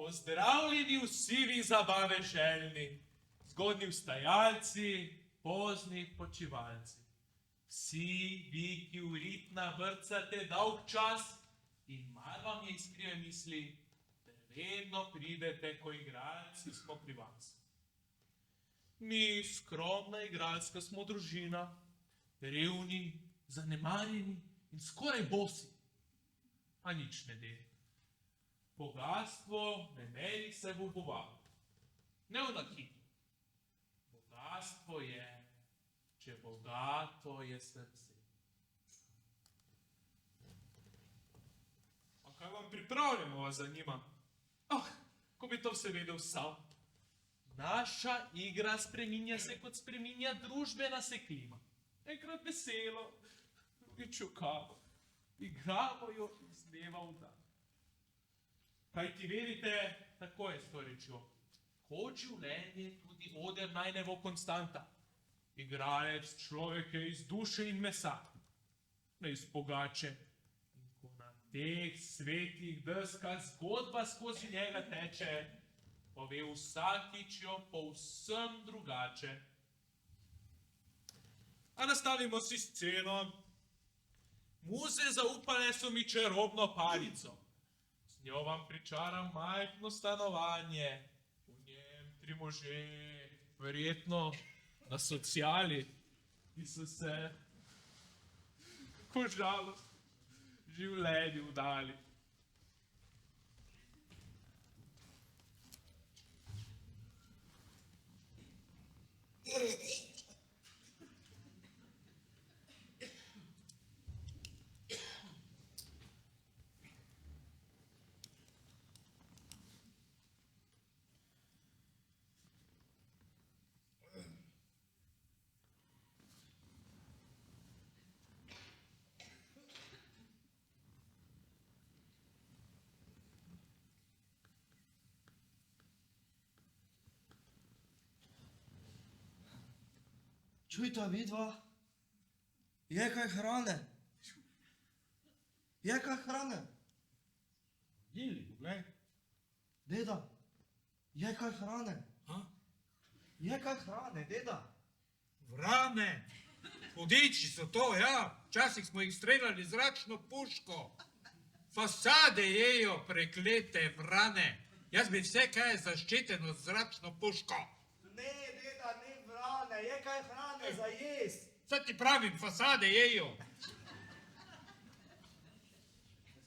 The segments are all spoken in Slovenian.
Pozdravljeni vsi vi zabave željni, zgodni vstajalci, pozni počivalci. Vsi vi, ki v ritna vrcate dolg čas in mar vam je iskrive misli, da vedno pridete, ko igralci smo pri vas. Mi, skromna igralska, smo družina, revni, zanemarjeni in skoraj bosi, a nič ne de. Bogatstvo ne meri se v obuvalu, ne v nakitu. Bogatstvo je, če bogato je srce. A kaj vam pripravljamo, vas zanima? Ko bi to vse vedel sam. Naša igra spreminja se, kot spreminja družbena se klima. Enkrat veselo, drugič čukavo. Igramo jo iz dneva v dan. Kaj ti verite, tako je s to rečjo. Kot življenje tudi oder naj ne bo konstanta. Igralec človek je iz duše in mesa, ne iz pogače. In ko na teh svetih deskah zgodba skozi njega teče, pove vsakič jo povsem drugače. A nastavimo si sceno. Muze zaupale so mi čarobno palico. Z njo vam pričaram majhno stanovanje. V njem 3 može, verjetno na sociali, ki so se po žalost življenju vdali. Čujta vidva, je kaj hrane? Je kaj hrane? Dili, poglej. Deda, je kaj hrane? A? Je kaj hrane, deda? Vrane. Hudiči so to, ja. Včasih smo jih streljali z zračno puško. Fasade jejo preklete vrane. Jaz bi vse, kaj je zaščiteno z zračno puško. Ne, deda, ne vrane, je kaj hrane za jest. Sad ti pravim, fasade jejo.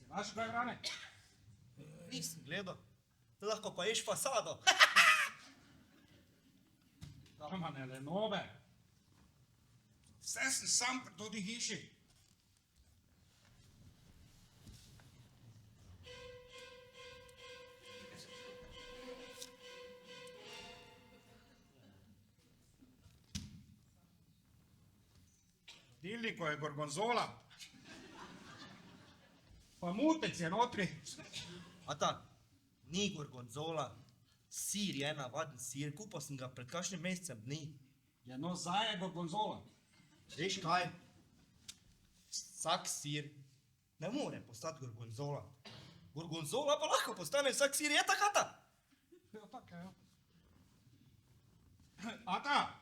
Imaš kaj vrane? Nisem gledal. Lahko pa ješ fasado. Doma ne lenove. Vse sem sam pri todi hiši. Dilliko je gorgonzola. Pa mutec je notri. Ata, ni gorgonzola. Sir je navaden sir, kupal sem ga pred kakšnim mesecem dni. Ja, no, zdaj je gorgonzola. Veš kaj? Vsak sir ne more postati gorgonzola. Gorgonzola pa lahko postane vsak sir, je tak, ata? Ja, tako je, ja. Ata,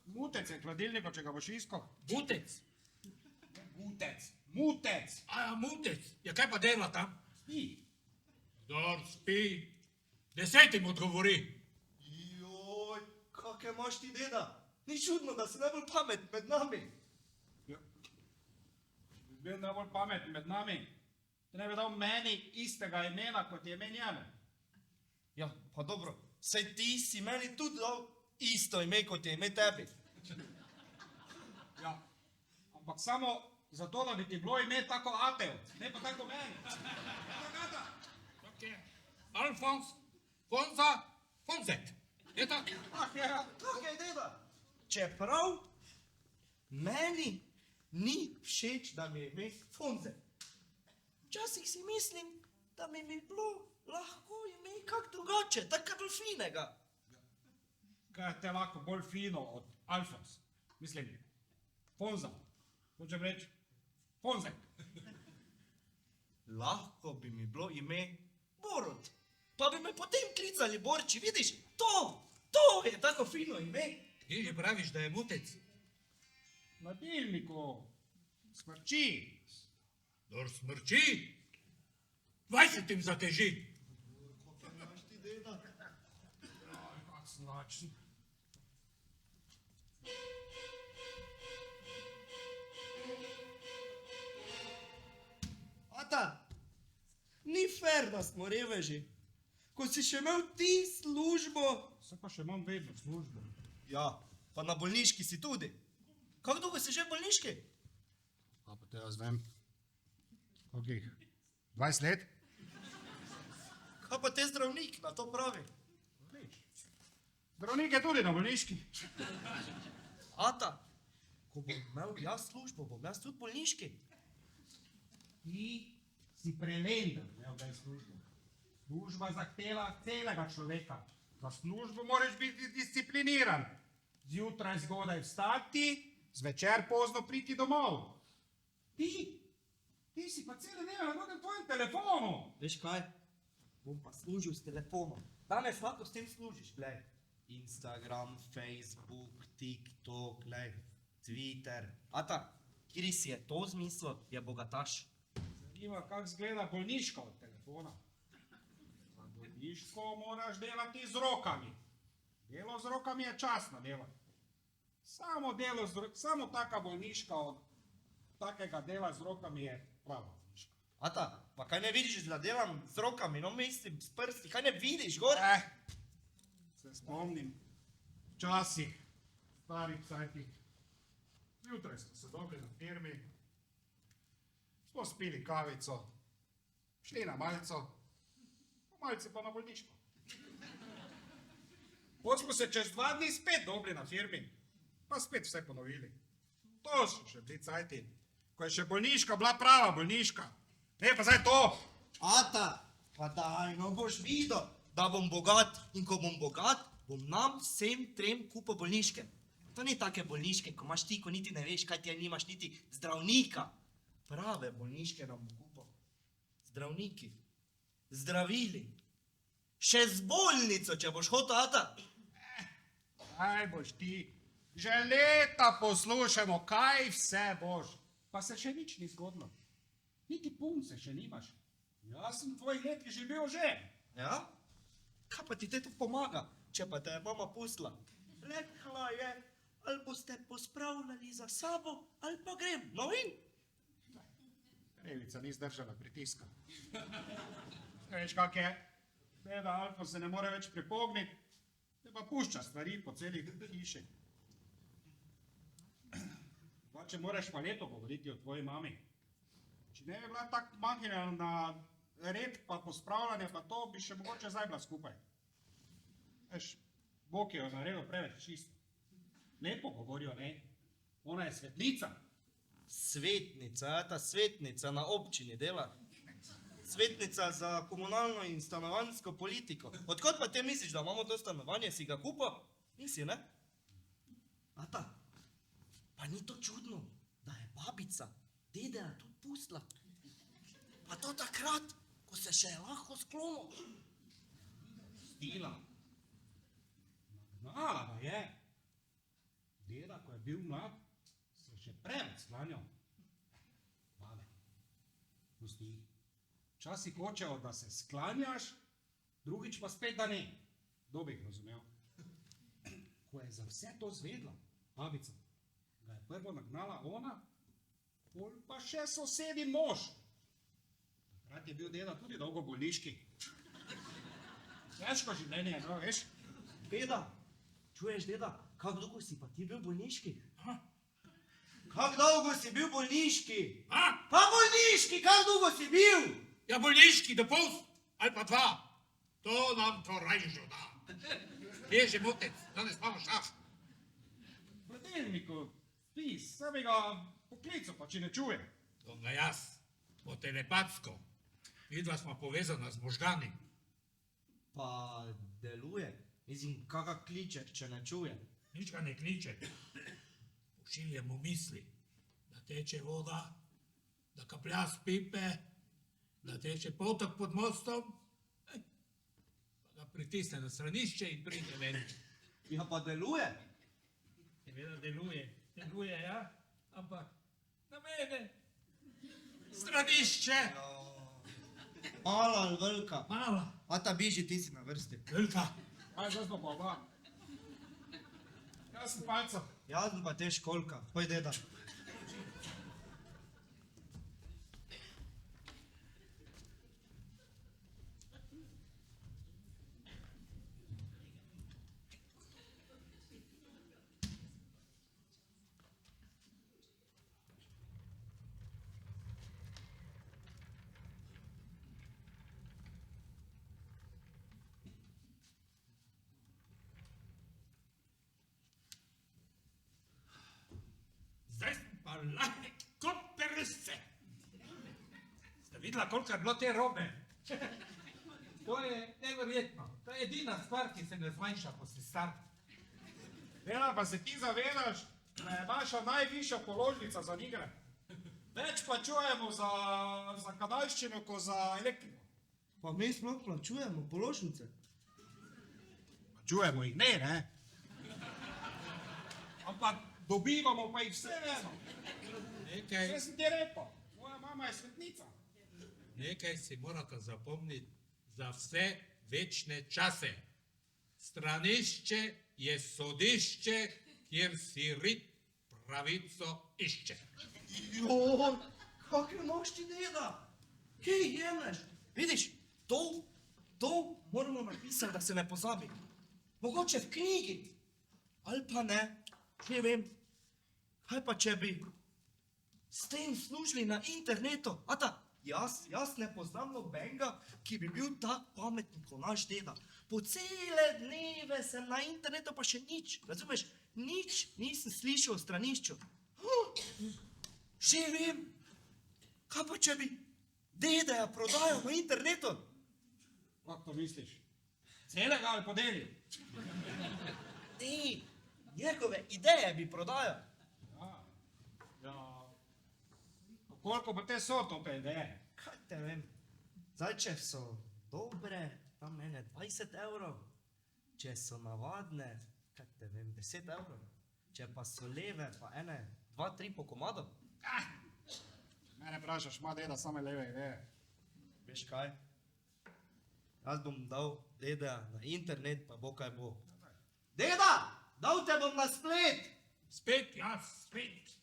mutec je v hladilniku, če ga boš iskal. Mutec? Mutec, mutec. A, mutec. Ja, kaj pa dela tam? Spi. Dor, spi. 10 odgovori. Joj, kake imaš ti, deda? Ni čudno, da si najbolj pamet med nami. Ja. Bil najbolj pameten med nami. Ti ne bi dal meni istega imena, kot je ime njemu. Ja, pa dobro, saj ti si meni tudi dal isto ime, kot je ime tebi. Ja, ampak samo zato, da bi ti bilo ime tako Atev, ne pa tako meni. Ata. Ok. Alfons, Fonza, Fonzek. Je tako? Ah, ja. Tako je, deda. Čeprav meni ni všeč, da mi je ime Fonze. Včasih si mislim, da mi bi bilo lahko ime kak drugače, tako bolj finega. Kaj je te lahko bolj fino od Alfons? Mislim, Fonza. Hočem reči, Fonzek. Lahko bi mi bilo ime Borut. pa bi me potem klicali Borči, vidiš? To je tako fino ime. Ti že praviš, da je mutec. Na delniku smrči. Dor smrči, 20 jim zateži. Kak slačen. Ata, ni fer, da smo reveži. Ko si še imel ti službo. Se pa še imam vedno službo. Ja, pa na bolniški si tudi. Kako dolgo si že v bolniški? A pa te jaz vem. Koliko jih? 20 let? Kaj pa te zdravnik na to pravi? Zdravnik je tudi na bolniški. Ata, ko bom imel jaz službo, bom jaz tudi bolniški. Ti si prelenden, ne v tej službi. Služba zahteva celega človeka. Za službo moraš biti discipliniran. Zjutraj zgodaj vstati, zvečer pozno priti domov. Ti si pa cele dneve na tvojem telefonu. Veš kaj? Bom pa služil s telefonom. Danes lahko s tem služiš, glej. Instagram, Facebook, TikTok, glej, Twitter. Ata, kjer si je to zmislil, je bogataš. Zanima, kako izgleda bolniška od telefona. Za bolniško moraš delati z rokami. Delo z rokami je časno delo. Samo taka bolniška od takega dela z rokami je prava bolniška. Ata, pa kaj ne vidiš, da delam z rokami, no mislim s prsti, kaj ne vidiš, gor? Se spomnim, včasih, starih cajtih, zjutraj smo se dobili na firmi, smo spili kavico, šli na malco, po malci pa na bolniško. Potem smo se čez 2 dni spet dobili na firmi, pa spet vse ponovili. To so še bili cajti, ko je še bolniška bila prava bolniška. Ne pa zdaj to. Ata, pa daj, no boš videl, da bom bogat in ko bom bogat, bom nam vsem 3 kupil bolniške. To ni take bolniške, ko imaš ti, ko niti ne veš, kaj ti je, nimaš niti zdravnika. Prave bolniške nam bom kupil. Zdravniki, zdravili, še z bolnico, če boš hotel, ata. Kaj boš ti? Že leta poslušamo, kaj vse boš. Pa se še nič ni zgodilo. Niti punce še nimaš. Jaz sem v tvojih letih že bil že. Ja? Kaj pa ti te to pomaga, če pa te je mama pustila? Rekla je, ali boste pospravljali za sabo, ali pa grem. No in? Revica ni zdržala pritiska. Veš, kak je? Deda Alfo se ne more več pripogniti, te pa pušča stvari po celi hiši. Pa če moraš pa leto govoriti o tvoji mami. Če ne bi bila tako mahnjena na red pa pospravljanje, pa to bi še mogoče zdaj bila skupaj. Veš, Bog je jo naredil preveč čisto. Lepo govorijo, ne? Ona je svetnica. Svetnica, ta svetnica na občini dela. Svetnica za komunalno in stanovanjsko politiko. Odkot pa te misliš, da imamo to stanovanje, si ga kupil? Nisi, ne? Ata, pa ni to čudno, da je babica dedela tudi pustila. Pa to takrat, ko se še je lahko sklonil. Stila. Nagnala ga je. Deda, ko je bil mlad, se je še preveč sklanjal. Babe, pusti. Včasih hočejo, da se sklanjaš, drugič pa spet, da ne. Kdo bi jih razumel? Ko je za vse to zvedla, babica, ga je prvo nagnala ona, pol pa še sosedin mož. Takrat je bil deda tudi dolgo bolniški. Težko življenje, no, veš? Deda, čuješ, deda, kako dolgo si pa ti bil bolniški? Kako dolgo si bil bolniški? Pa bolniški, kako dolgo si bil? Ja, bolniški dopust ali pa 2. To nam korajžo da. Kje je že mutec, danes imamo šah. V delniku, ti, sam bi ga poklical, pa če ne čuje. To ga jaz, po telepatsko. Vidva smo povezana z možgani. Pa deluje. Mislim, kaka kliče, če ne čuje. Nič ga ne kliče. Pošiljamo misli, da teče voda, da kaplja z pipe, da teče potok pod mostom. Da pritisne na stranišče in pride ven. Ja, pa deluje. Seveda deluje, ja, ampak na mene. Stranišče, Mala ali velika? mala, A ta biži, ti si na vrsti. velika. Aj, zdaj smo pa oba. Jaz sem palca. Jaz sem pa te školka. Poj, deda. Zdaj sem pa lahek kot peresce. Ste videla, koliko je bilo te robe? To je neverjetno. To je edina stvar, ki se ne zmanjša, ko si star. Dela, pa se ti zavedaš, da je naša najvišja položnica za igre. Več plačujemo za kanalščino, kot za elektriko. Pa mi sploh plačujemo položnice. Plačujemo jih ne? Ampak dobivamo pa jih vse eno. Nekaj, Vse sem ti rekel, moja mama je svetnica. nekaj si morate zapomniti za vse večne čase. Stranišče je sodišče, kjer si rit pravico išče. Joj, kak imaš ti, deda? Kje jemlješ? Vidiš, to moramo napisati, da se ne pozabi. Mogoče v knjigi. Ali pa ne, ne vem. Kaj pa če bi s tem služili na internetu? Ata, jaz ne poznam nobenega, ki bi bil tak pameten kot naš deda. Po cele dneve sem na internetu, pa še nič, razumeš? Nič nisem slišal o stranišču. Že vem, kaj pa če bi dedeja prodajal na internetu? Kako to misliš? Celega ali podelil? Ne, njegove ideje bi prodajal. Ja. Koliko pa te so to te ideje? Kaj te vem, zdaj če so dobre, tam mene 20 evrov, če so navadne, kaj te vem, 10 evrov, če pa so leve, pa ene 2-3 po komado. Mene vprašaš, ima deda same leve ideje. Veš kaj? Jaz bom dal dedeja na internet, pa bo kaj bo. Deda, dal te bom na splet! Spet, jaz, spet.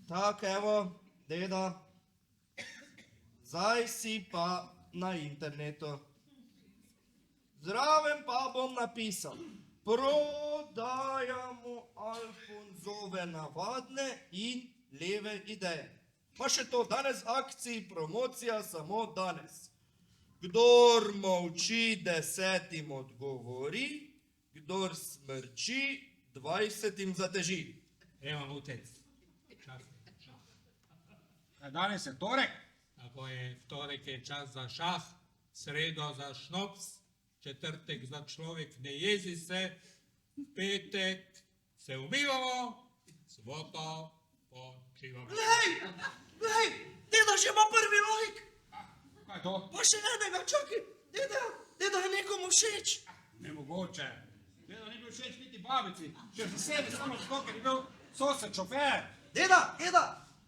Tak, evo, deda, zdaj si pa na internetu. Zraven pa bom napisal, prodajamo Alfonzove navadne in leve ideje. Pa še to, danes akciji, promocija samo danes. Kdor molči 10 odgovori, kdor smrči 20 zateži. Evo, mutec. Čas. Danes je torek. Tako je, vtorek je čas za šah, sredo za šnops, četrtek za človek ne jezi se, petek se umivamo, soboto počivamo. Glej, deda že ima prvi like, Kaj je to? pa še enega, čakaj, deda je nekomu všeč. Nemogoče. Deda ni bil všeč niti babici, če za sebe samo zato, ker je bil sosed šofer. Deda,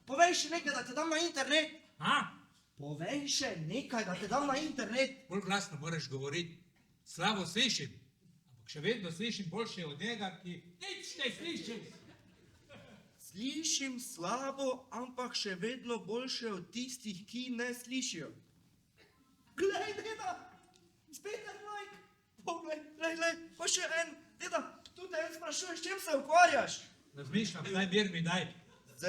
povej še nekaj, da te dam na internet. A? Povej še nekaj, da te dam na internet. Bolj glasno moraš govoriti. Slabo slišim, ampak še vedno slišim boljše od njega, ki nič ne sliši. Slišim slabo, ampak še vedno boljše od tistih, ki ne slišijo. Glej, deda, spet en like. Poglej, glej, pa še en. Deda, tu te en sprašuješ, čem se ukvarjaš? Razmišljam, daj mir mi daj. Z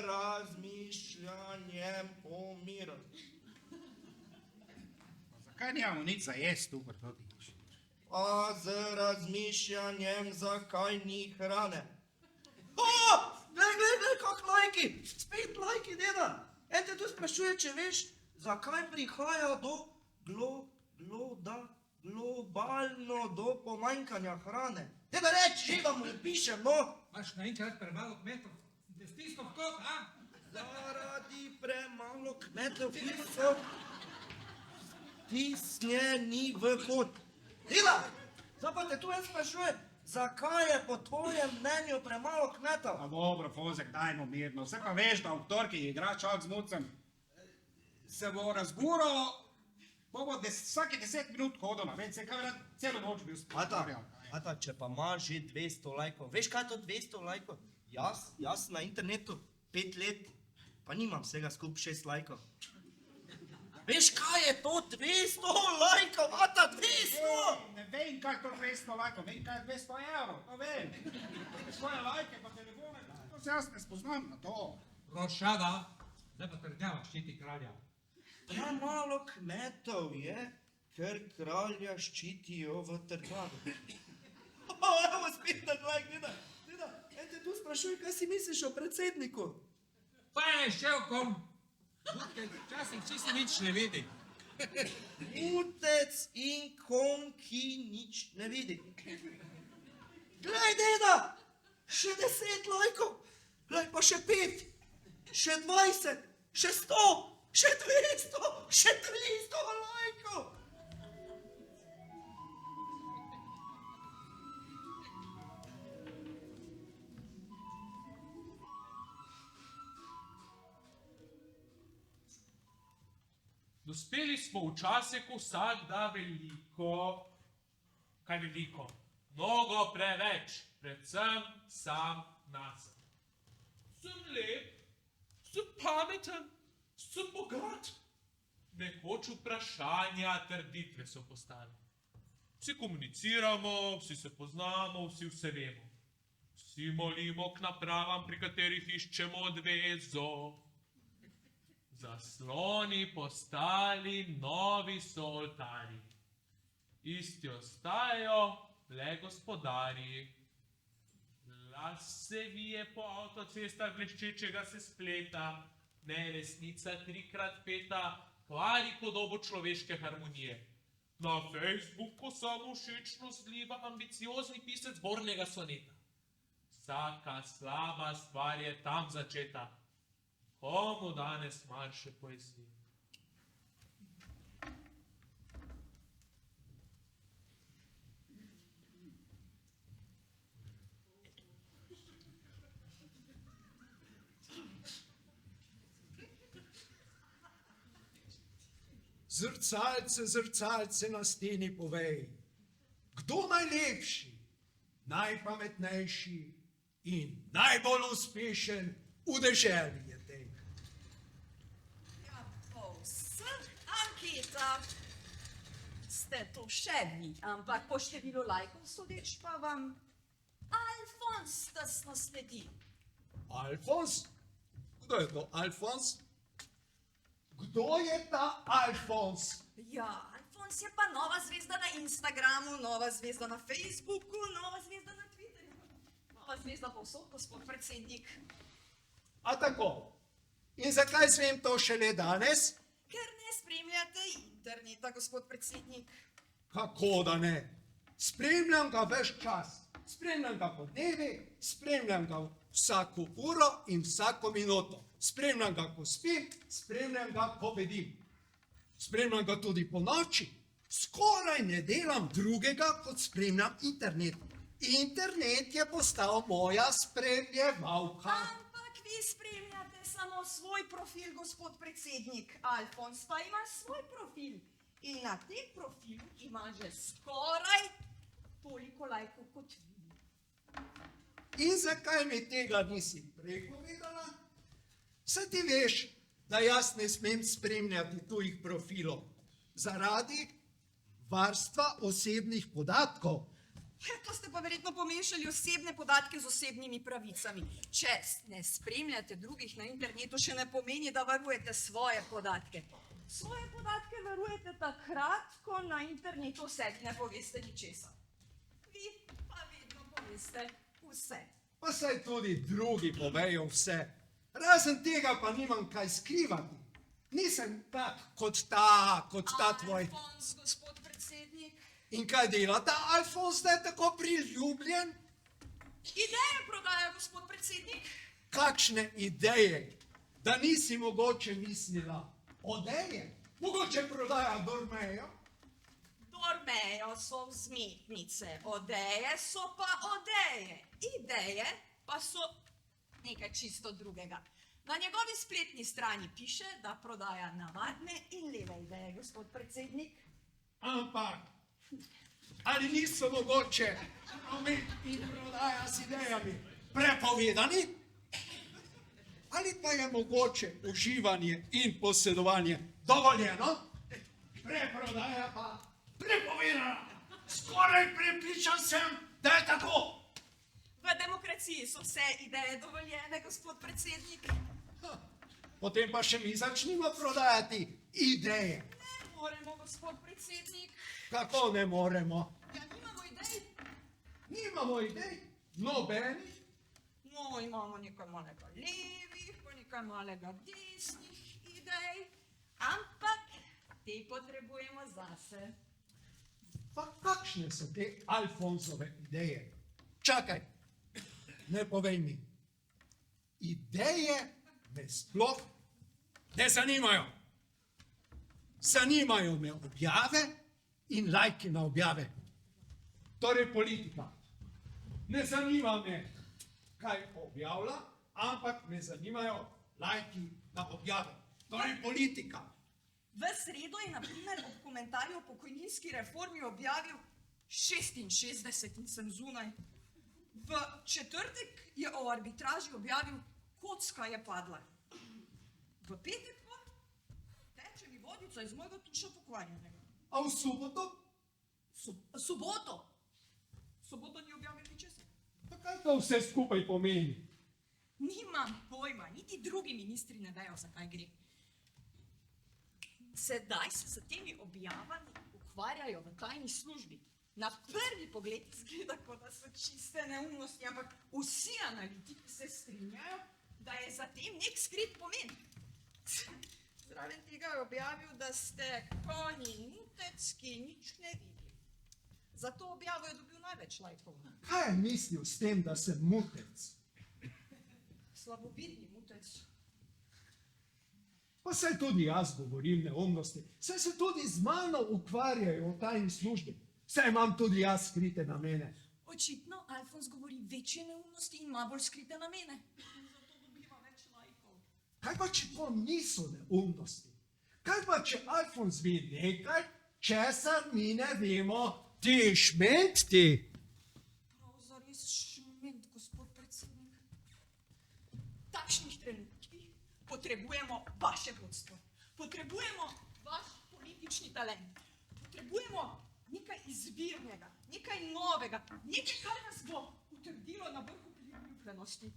razmišljanjem o miru. Zakaj nimamo nič za jest tu pri toti hiši? A z razmišljanjem, zakaj ni hrane. Glej, kak lajki, spet lajki, deda. En te tu sprašuje, če veš, zakaj prihaja do globalno do pomanjkanja hrane. Deda reč, že da mu pišem, no. Imaš naenkrat premalo kmetov. Te stisnil v kot, a? Zaradi premalo kmetov, ki so stisnjeni v kot. Ila, zdaj pa te tu jaz sprašujem, zakaj je po tvojem mnenju premalo kmetov? A dobro, Fozek, dajmo mirno. Vse pa veš, da v torki igra čak z mucem. Se bo razburalo, bomo vsake 10 minut hodil na več, se kaj rad celo noč bil spomorjal. Ata, če pa imaš že 200 lajkov, veš kaj je to 200 lajkov? Jaz na internetu 5 let, pa nimam vsega skup 6 lajkov. Veš kaj je to 200 lajkov, ata 200! Ne vem, kaj je to 200 lajkov, vem, kaj je 200 evrov, to vem. Svoje lajke pa telefone, to se jaz ne spoznam na to. Rošada, zdaj pa trdnjava ščiti kralja. Premalo kmetov je, ker kralja ščitijo v trdnjavi. Evo spet na lajk, Nina, te tu sprašuj, kaj si misliš o predsedniku? Pa je šel kom. Včasih čisto nič ne vidi. Mutec in kon, ki nič ne vidi. Glej, deda, še 10 lajkov, glej pa še 5, še 20, še 100, še 200, še 300 lajkov. Dospeli smo v čase, ko vsak da veliko, kaj veliko, mnogo preveč, predvsem sam nase. Sem lep, sem pameten, sem bogat. Nekoč vprašanja, trditve so postale. Vsi komuniciramo, vsi se poznamo, vsi vse vemo. Vsi molimo k napravam, pri katerih iščemo odvezo. Zasloni postali novi so oltarji. Isti ostajajo le gospodarji. Las se vije po avtocestah bleščečega se spleta, neresnica 3x peta, kvari podobo človeške harmonije. Na Facebooku samovšečnost zliva ambiciozni pisec zbornega soneta. Vsaka slaba stvar je tam začeta. Komu danes manjše poezije? Zrcalce, zrcalce na steni povej, kdo najlepši, najpametnejši in najbolj uspešen v deželi je tej. Ja, po vseh anketah ste to še vi, ampak po številu lajkov sodeč pa vam Alfons tesno sledi. Alfons? Kdo je to Alfons? Kdo je ta Alfons? Ja, Alfons je pa nova zvezda na Instagramu, nova zvezda na Facebooku, nova zvezda na Twitterju. Nova zvezda povsod, gospod predsednik. A tako? In zakaj zvem to šele danes? Ker ne spremljate interneta, gospod predsednik. Kako da ne? Spremljam ga ves čas. Spremljam ga po dnevi, spremljam ga vsako uro in vsako minuto. Spremljam ga, ko spim, spremljam ga, ko bedim. Spremljam ga tudi po noči. Skoraj ne delam drugega, kot spremljam internet. Internet je postal moja spremljevalka. Ampak vi spremljate samo svoj profil, gospod predsednik. Alfons pa ima svoj profil. In na tem profilu ima že skoraj toliko lajkov kot vi. In zakaj mi tega nisi prej povedala? Saj ti veš, da jaz ne smem spremljati tujih profilov. Zaradi varstva osebnih podatkov. Ja, to ste pa verjetno pomešali osebne podatke z osebnimi pravicami. Če ne spremljate drugih na internetu, še ne pomeni, da varujete svoje podatke. Svoje podatke varujete takrat, ko na internetu sebi ne poveste ničesar. Vi pa vedno poveste vse. Pa saj tudi drugi povejo vse. Razen tega pa nimam kaj skrivati. Nisem tak kot ta tvoj. Alfons, gospod predsednik. In kaj dela ta Alfons, da je tako priljubljen? Ideje prodaja, gospod predsednik. Kakšne ideje? Da nisi mogoče mislila odeje? Mogoče prodaja Dormejo? Dormejo so vzmetnice, odeje so pa odeje. Ideje pa so nekaj čisto drugega. Na njegovi spletni strani piše, da prodaja navadne in leve ideje, gospod predsednik. Ampak, ali niso mogoče promet in prodaja z idejami prepovedani? Ali pa je mogoče uživanje in posedovanje dovoljeno? Preprodaja pa prepovedana. Skoraj prepričan sem, da je tako. V demokraciji so vse ideje dovoljene, gospod predsednik. Potem pa še mi začnimo prodajati ideje. Ne moremo, gospod predsednik. Kako ne moremo? Ja, nimamo idej. Nimamo idej, nobenih. No, imamo nekaj malega levih, pa nekaj malega desnih idej, ampak te potrebujemo zase. Pa kakšne so te Alfonsove ideje? Čakaj, ne povej mi. Ideje me sploh ne zanimajo. Zanimajo me objave in lajki na objave. Torej politika. Ne zanima me, kaj objavlja, ampak me zanimajo lajki na objave. Torej politika. V sredo je, na primer, ob komentarju o pokojninski reformi objavil 66 in sem zunaj. V četrtek je o arbitraži objavil kocka je padla. V petek pa teče mi vodica iz mojega tuša pokvarjenega. A v soboto? Soboto? Soboto ni objavil ničesar. Pa kaj to vse skupaj pomeni? Nimam pojma, niti drugi ministri ne vejo, zakaj gre. Sedaj se s temi objavami ukvarjajo v tajni službi. Na prvi pogled izgleda, kot da so čiste neumnosti, ampak vsi analitiki se strinjajo, da je za tem nek skrit pomen. Zraven tega je objavil, da ste konji mutec, ki nič ne vidi. Zato objavo je dobil največ lajkov. Kaj je mislil s tem, da sem mutec? Slabovidni mutec. Pa saj tudi jaz govorim neumnosti. Saj se tudi z mano ukvarjajo v tajni službi. Saj imam tudi jaz skrite namene. Očitno Alfons govori večje neumnosti in ima bolj skrite namene. Zato dobiva več lajkov. Kaj pa, če to niso neumnosti? Kaj pa, če Alfons ve nekaj, česar mi ne vemo? Ti šment, ti. Prav zares šment, gospod predsednik. V takšnih trenutkih potrebujemo vaše vodstvo. Potrebujemo vaš politični talent. Potrebujemo nekaj izvirnega, nekaj novega, nekaj, kar nas bo utrdilo na vrhu priljubljenosti.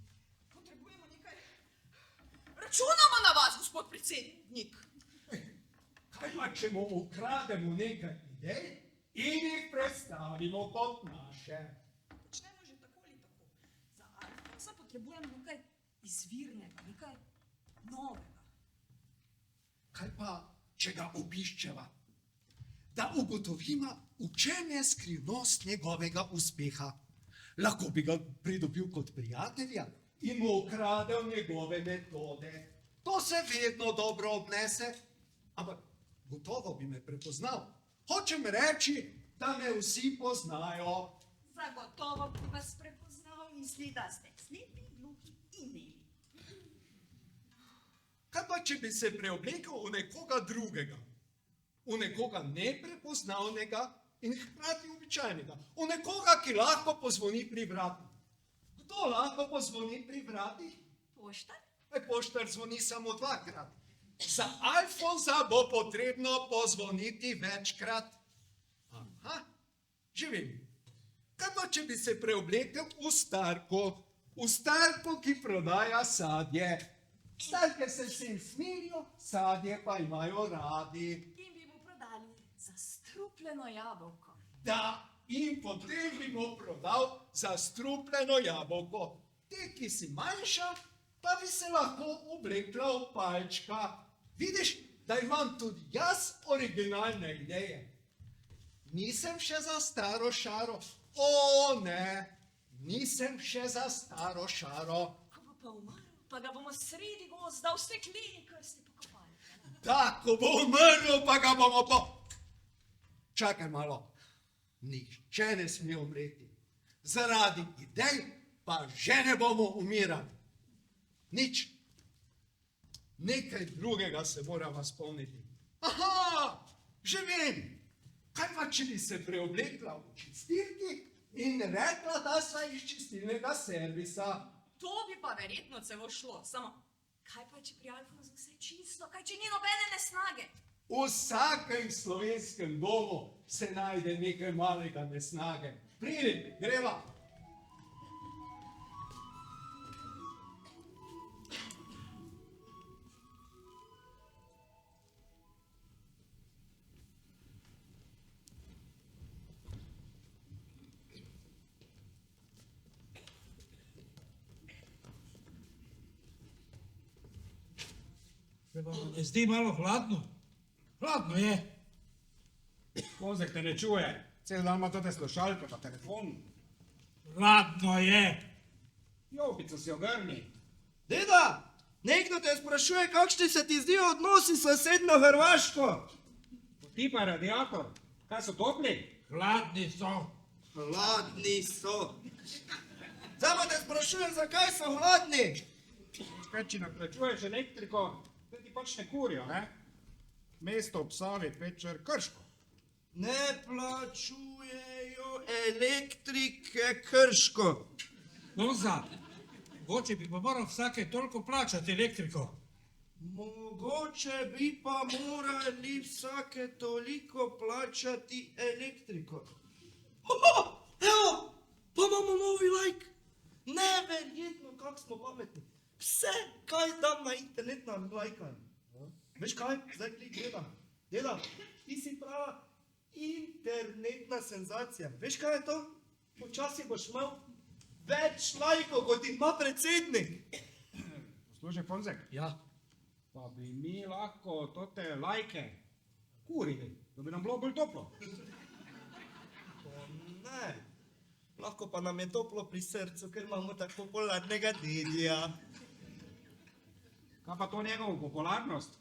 Potrebujemo nekaj... Računamo na vas, gospod predsednik. Kaj pa, če mu ukrademo nekaj idej in jih predstavimo kot naše? Počnemo že tako ali tako. Za Alfonsa potrebujemo nekaj izvirnega, nekaj novega. Kaj pa, če ga obiščeva? Da ugotovimo, v čem je skrivnost njegovega uspeha. Lahko bi ga pridobil kot prijatelja in mu ukradel njegove metode. To se vedno dobro obnese, ampak gotovo bi me prepoznal. Hočem reči, da me vsi poznajo. Zagotovo bi vas prepoznal, misli, da ste slepi, gluhi in nemi. Kaj pa, če bi se preoblekel v nekoga drugega? V nekoga neprepoznavnega in hkrati običajnega. V nekoga, ki lahko pozvoni pri vratih. Kdo lahko pozvoni pri vratih? Poštar? Poštar zvoni samo dvakrat. Za Alfonsa bo potrebno pozvoniti večkrat. Aha, že vem. Kaj pa, če bi se preoblekel v starko? V starko, ki prodaja sadje. Starke se vsem smilijo, sadje pa imajo radi. In bi mu prodali zastrupljeno jabolko. Da, in potem bi mu prodal zastrupljeno jabolko. Te, ki si manjša, pa bi se lahko oblekla v palčka. Vidiš, da imam tudi jaz originalne ideje. Nisem še za staro šaro. O, ne, nisem še za staro šaro. Ko bo pa umrl, pa ga bomo sredi gozda v stekleni krsti pokopali. Da, ko bo umrl, pa ga bomo po... Čakaj malo. Nihče ne sme umreti. Zaradi idej pa že ne bomo umirali. Nič. Nekaj drugega se moramo spomniti. Aha, že vem. Kaj pa, če bi se preoblekla v čistilki in rekla, da sva iz čistilnega servisa? To bi pa verjetno celo šlo, samo kaj pa, če pri Alfonsu vse čisto, kaj če ni nobene nesnage? V vsakem slovenskem domu se najde nekaj malega nesnage. Pridi, greva. Se vam ne zdi malo hladno? Hladno je. Fonzek te ne čuje. Cel dan ima tote slušalke pa telefon. Hladno je. Jopico si ogrni. Deda, nekdo te sprašuje, kakšni se ti zdijo odnosi s sosednjo Hrvaško. Ti pa radiator. Kaj so topli? Hladni so. Hladni so. Zdaj pa te sprašujem, zakaj so hladni. Kaj, če naplačuješ elektriko, da ti pač ne kurijo, ne? Mesto ob Savi, Pečer, Krško. Ne plačujejo elektrike Krško. Fonza, mogoče bi pa moral vsake toliko plačati elektriko. Mogoče bi pa morali vsake toliko plačati elektriko. Evo, pa imamo novi like. Neverjetno, kako smo pametni. Vse, kaj dam na internet, nam lajkam. Veš kaj, zdaj gledam. Deda, ti si prava internetna senzacija. Veš kaj je to? Počasi boš imel več lajkov, kot ima predsednik. Poslušaj, Fonzek, Ja. pa bi mi lahko tote lajke kurili, da bi nam bilo bolj toplo. Ne, lahko pa nam je toplo pri srcu, ker imamo tako popularnega dedija. Kaj pa to njegovo popularnost?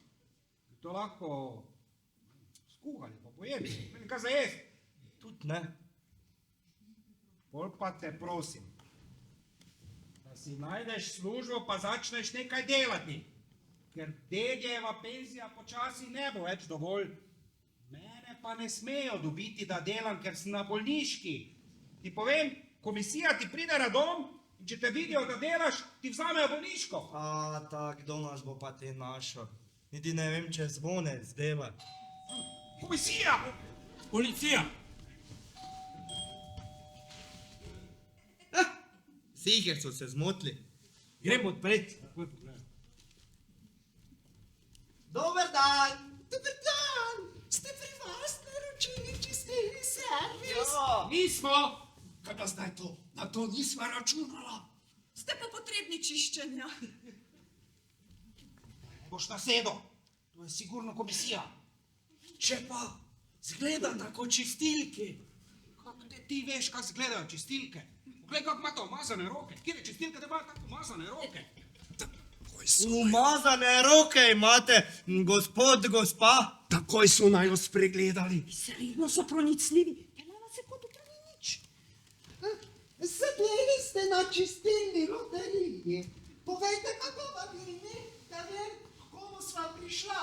Bi to lahko skuhali pa pojeli. Meni kaj za jest? Tudi ne. Pol pa te prosim, da si najdeš službo pa začneš nekaj delati. Ker dedjeva penzija počasi ne bo več dovolj. Mene pa ne smejo dobiti, da delam, ker sem na bolniški. Ti povem, komisija ti pride na dom in če te vidijo, da delaš, ti vzamejo bolniško. A, tak, kdo nas bo pa te našel? Niti ne vem, če zvone zdela. Komisija! Policija. Sicer so se zmotili. Gremo odpret. Dober dan! Dober dan! Ste pri vas naročili čistilni servis? Ja. Nismo! Kaj pa zdaj to? Na to nismo računala. Ste pa potrebni čiščenja. Boš nasedel, to je sigurno komisija. Če pa zgleda tako čistilki. Kako te ti veš, kako izgledajo čistilke? Poglej, kako ima to umazane roke. Kjer je čistilka, da ima tako umazane roke? Umazane roke imate, gospod, gospa. Takoj so naj jo spregledali. Sredno so pronicljivi. Pelava se kot da ni nič. Sedeli ste na čistilni loteriji. Povejte, kako vam je ime, da vem, komu sva prišla.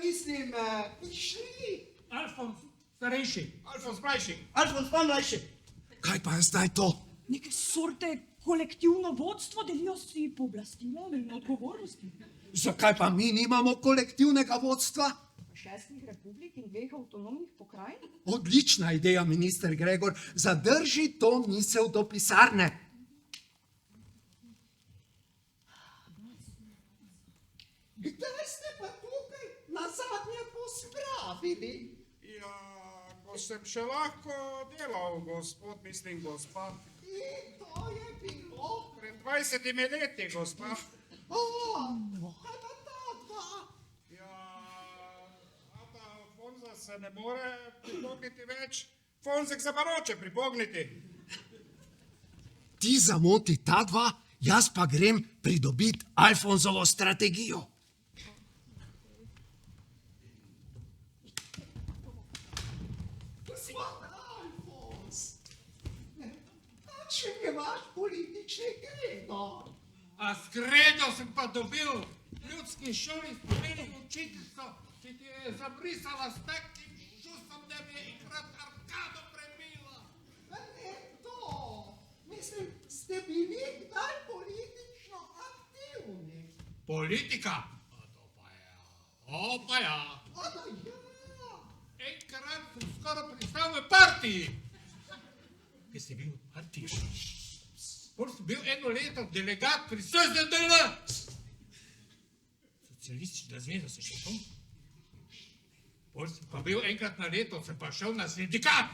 Mislim, prišli. Alfons starejši. Alfons mlajši. Alfons pa mlajši. Kaj pa je zdaj to? Neke sorte kolektivno vodstvo delijo si pooblastila in odgovornosti. Zakaj pa mi nimamo kolektivnega vodstva? 6 republik in 2 avtonomnih pokrajin? Odlična ideja, minister Gregor. Zadrži to misel do pisarne. Kdaj ste pa tukaj nazadnje pospravili? Ja, ko sem še lahko delal, gospod, mislim, gospa. In to je bilo? Pred 20 leti, gospa. Kaj pa tata? Ja, ata Fonza se ne more pripogniti več. Fonzek se pa noče pripogniti. ti zamoti ta dva, jaz pa grem pridobiti Alfonsovo strategijo. Gospod Alfons, kakšen je vaš politični kredo? A skredo sem pa dobil v ljudski šoli spomeni učiteljico, ki ti je zabrisala s takim šusom, da mi je enkrat arkado prebila. Ne to, mislim, ste bili kdaj politično aktivni. Politika? A to pa ja. O pa ja. A da ja. Enkrat sem skoraj pristal v partiji. Kaj si bil v partiji? Pol sem bil eno leto delegat pri SZDL. Socialistična zveza se še to. Pol sem pa bil enkrat na leto, sem pa šel na sindikat.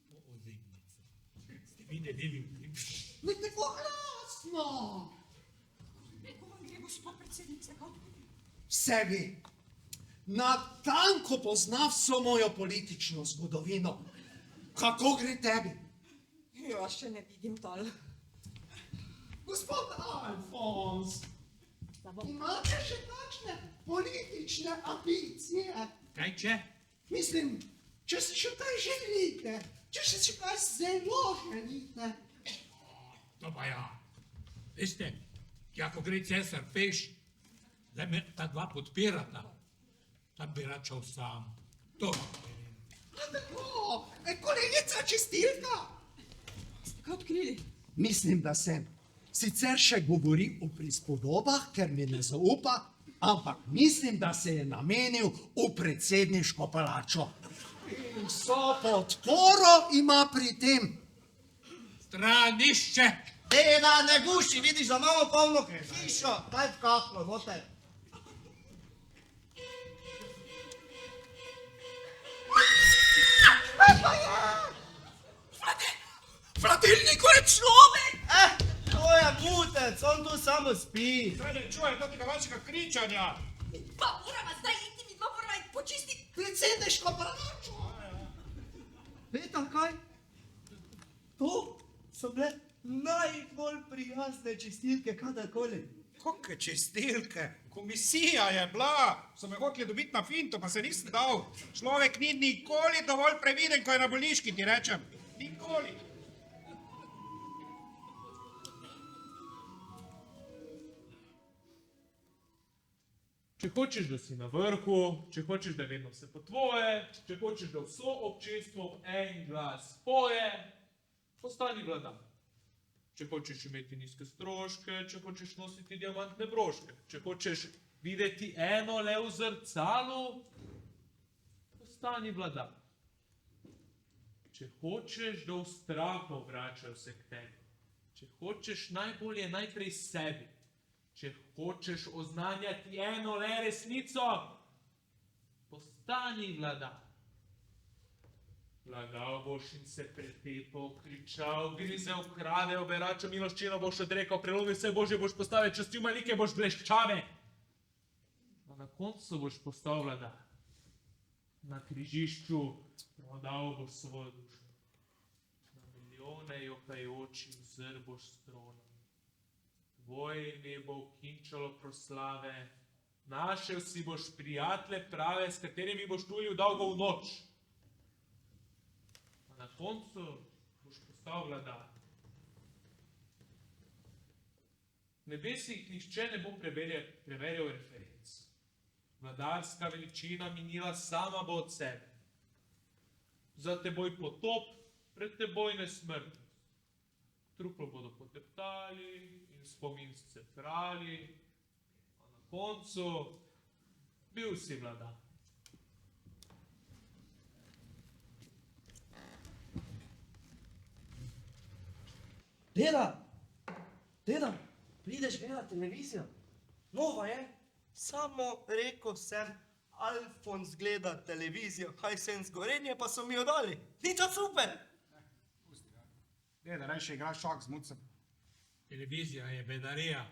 Po ozemnico. Ste videli? Ne tako glasno. Kako vam gre, gospod predsednik, zakaj? Sebi natanko pozna vso mojo politično zgodovino. Kako gre tebi? Jaz še ne vidim tal. Gospod Alfons, imate še kakšne politične ambicije? Kaj če? Mislim, če se še kaj želite, če se še kaj zelo želite. To pa ja. Veste, ako gre cesar peš, da me ta dva podpirata, tam bi rad šel sam. To. A tako, kolegica čistilka. Ste kaj odkrili? Mislim, da sem. Sicer še govori o prispodobah, ker mi ne zaupa, ampak mislim, da se je namenil v predsedniško palačo. In vso podporo ima pri tem. Stranišče! Deda, ne guši, vidiš, da imamo polno hišo. Daj v kahlo, noter. Vladelniku je človek! To je mutec, on tu samo spi. Zdaj ne čujem tega vašega kričanja. Pa moramo zdaj iti, mi dva moramo iti počistiti. Predsedniško palačo. Veta kaj? To so bile najbolj prijazne čistilke kadarkoli. Kakšne čistilke? Komisija je bila. So me hoteli dobiti na finto, pa se nisem dal. Človek ni nikoli dovolj previden, ko je na bolniški, ti rečem. Nikoli. Če hočeš, da si na vrhu, če hočeš, da je vedno vse po tvoje, če hočeš, da vso občestvo v en glas poje, postani vladar. Če hočeš imeti nizke stroške, če hočeš nositi diamantne broške, če hočeš videti eno le v zrcalu, postani vladar. Če hočeš, da v strahu vračajo se k tebi, če hočeš najbolje najprej sebi, če hočeš oznanjati eno le resnico, postani vladar. Lagal boš in se pretepal, kričal, grizel, kradel, beračo miloščino boš odrekal, prelomil vse Božje boš postavil, častil malike boš bleščave. A na koncu boš postal vladar. Na križišču prodal boš svojo dušo. Na milijone jokajočih zr boš strono. Tvoje ime bo vkinčalo proslave, našel si boš prijatelje prave, s katerimi boš tulil dolgo v noč. A na koncu boš postal vladar. V nebesih nihče ne bo preverjal referenc. Vladarska veličina minila sama bo od sebe. Za teboj potop, pred teboj nesmrtnost. Truplo bodo poteptali in spomin scefrali, a na koncu bil si vladar. Deda, prideš gledat televizijo? Nova je. Samo rekel sem, Alfons gleda televizijo, kaj sem zgorenje, pa so mi jo dali. Ni to super? Da rajše igraš šak z mucem. Televizija je bedarija.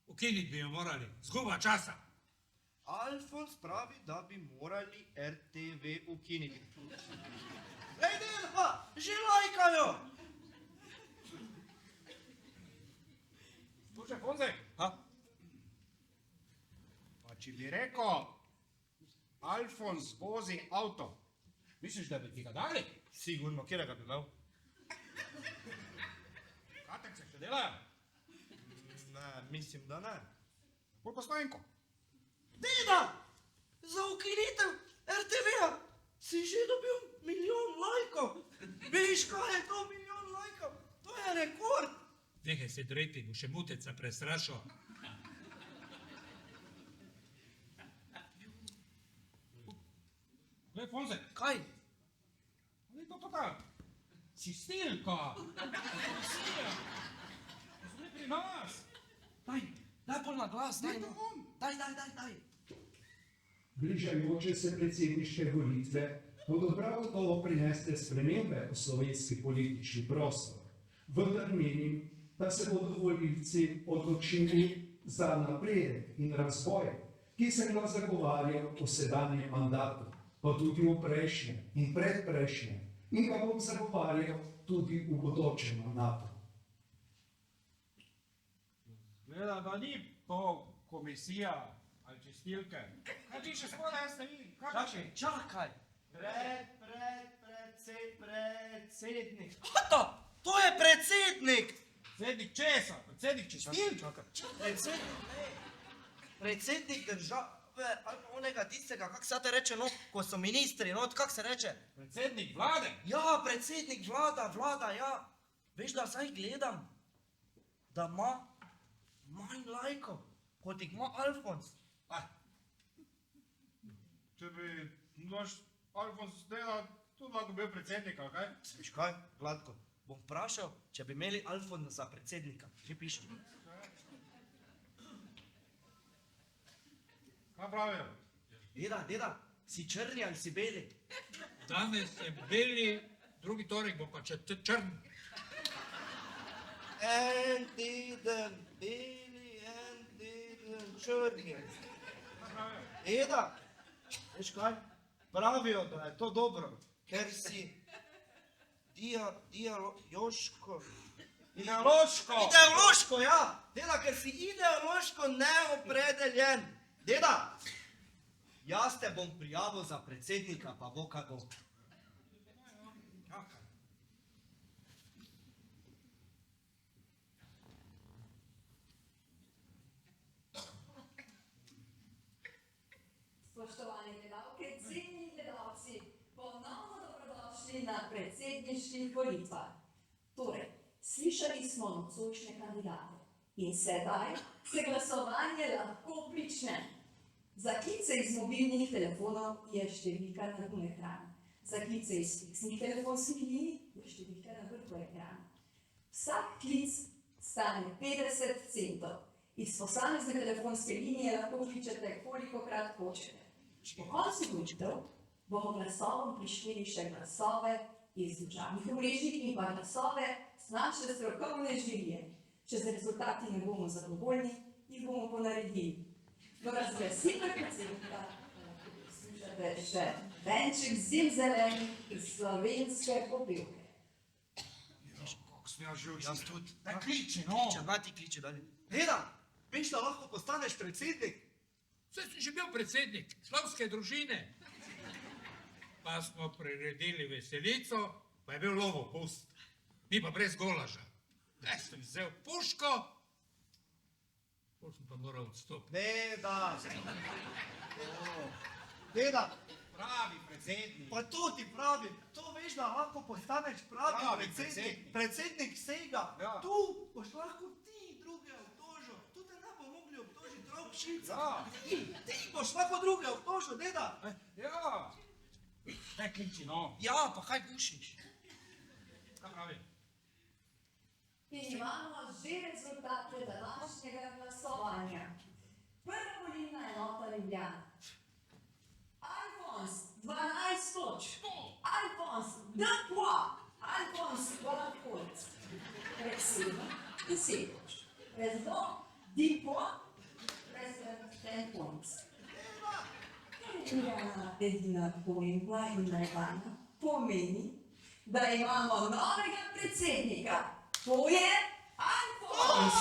Ukiniti bi jo morali. Zguba časa. Alfons pravi, da bi morali RTV ukiniti. Glej, deda, že lajkajo! Slušaj, Fonzek, A? pa če bi rekel, Alfons vozi avto, misliš, da bi ti ga dali? Sigurno, kjer ga bi imel? Katek se še delajo? Ne, mislim, da ne. Bolj pa Stojenko. Deda, za ukinitev RTV-a si že dobil 1 milijon lajkov. Veš, kaj je to 1 milijon lajkov? To je rekord. Nehaj se dreti, bo še muteca prestrašil. Glej, Fonzek, Kaj? ni to ta čistilka. Komisija. Zdaj pri nas. Daj bolj na glas, daj. Ni to on. Daj. Bližajoče se predsedniške volitve bodo prav gotovo prinesle spremembe v slovenski politični prostor. Vendar menim, da se bodo volivci odločili za napredek in razvoj, ki sem ga zagovarjal v sedanjem mandatu, pa tudi v prejšnjem in predprejšnjem, in ga bom zagovarjal tudi v bodočem mandatu. Gleda, da ni to komisija ali čistilke. Kaj piše spodaj, jaz ne vidim. Kaj piše? Čakaj. Predsednik. Ata, to je predsednik. Predsednik česa? Predsednik čistilk? Predsednik države, ali pa onega tistega, kako se te reče, no, ko so ministri, no, kako se reče? Predsednik vlade? Ja, predsednik vlada, ja. Veš, da zdaj gledam, da ima manj lajkov, kot jih ima Alfons. Če bi naš Alfons dela, tudi lahko bil predsednik, ali kaj? Veš kaj, Gladko, bom vprašal, če bi imeli Alfonsa za predsednika. Že piše. Kaj pravijo? Deda, si črni ali si beli? Danes je beli, drugi torek bo pa črn. En teden beli, en teden črni. Deda, veš kaj, pravijo, da je to dobro, ker si ideološko, ja. Deda, ker si ideološko neopredeljen. Deda, jaz te bom prijavil za predsednika, pa bo kaj bo. Spoštovane gledalke, cenjeni gledalci, ponovno dobrodošli na predsedniških volitvah. Torej, slišali smo nocojšnje kandidate in sedaj se glasovanje lahko prične. Za klice iz mobilnih telefonov je številka na dnu ekrana. Za klice iz fiksnih telefonskih linij je številka na vrhu ekrana. Vsak klic stane 50 centov. Iz posamezne telefonske linije lahko kličete kolikokrat hočete. Po koncu volitev bomo glasovom prišteli še glasove iz državnih omrežij in pa glasove z naše strokovne žirije. Če z rezultati ne bomo zadovoljni, jih bomo ponaredili. Do razglasitve predsednika lahko poslušate še venček zimzelenih iz slovenske popevke. Kako sem jaz že Jaz tudi. Daj kliči, no. Mati kliče dalje. Deda, veš, da lahko postaneš predsednik? Vse sem že bil predsednik slavske družine. Pa smo priredili veselico, pa je bil lovopust. Mi pa brez golaža. Jaz sem vzel puško, potem sem pa moral odstopiti. Deda, Pravi predsednik. pa to ti pravim, to veš, da lahko postaneš pravi Pravi predsednik. predsednik. Predsednik vsega. Ja. Tu boš lahko ti druge obtožil. Tu te ne bo mogli obtožiti rok šilca. Ja. Ti boš lahko druge obtožil, deda. Ja. Daj kliči, no. Ja, pa kaj gušiš? Kaj pravi? In imamo že rezultate današnjega glasovanja. Prva volilna enota Ljubljana. Alfons, 12 točk. Alfons, 2 points. Alfons, 2 points. Predsjednik, 10 točk. President, 10 points. President, 10 points. Ljubljana edina pomembna in najvanja pomeni, da imamo novega predsednika. To je Alfons!